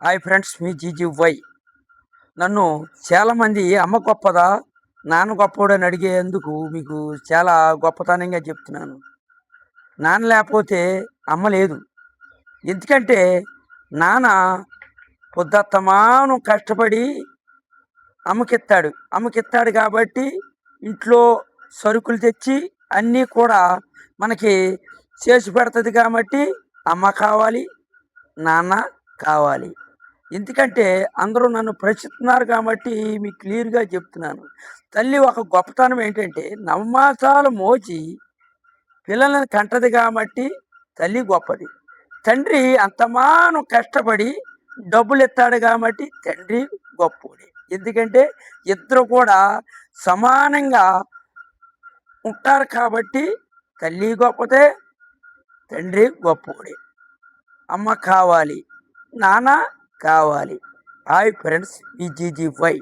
Hi friends, మీ జీజీవై. నన్ను చాలామంది అమ్మ గొప్పదా, నాన్న గొప్పోడని అడిగేందుకు మీకు చాలా గొప్పతనంగా చెప్తున్నాను. నాన్న లేకపోతే అమ్మ లేదు. ఎందుకంటే నాన్న పొద్దస్తమానం కష్టపడి అమ్మకిస్తాడు కాబట్టి ఇంట్లో సరుకులు తెచ్చి అన్నీ కూడా మనకి చేసి పెడుతుంది కాబట్టి అమ్మ కావాలి, నాన్న కావాలి. ఎందుకంటే అందరూ నన్ను ప్రశ్నిస్తున్నారు కాబట్టి మీకు క్లియర్‌గా చెప్తున్నాను. తల్లి ఒక గొప్పతనం ఏంటంటే నవమాసాలు మోచి పిల్లలని కంటది కాబట్టి తల్లి గొప్పది. తండ్రి అంతమానం కష్టపడి డబ్బులిస్తాడు కాబట్టి తండ్రి గొప్పోడే. ఎందుకంటే ఇద్దరు కూడా సమానంగా ఉంటారు కాబట్టి తల్లి గొప్పదే, తండ్రి గొప్పోడే. అమ్మ కావాలి, నాన్న కావాలి. హాయ్ ఫ్రెండ్స్, ఈ జీజీవై.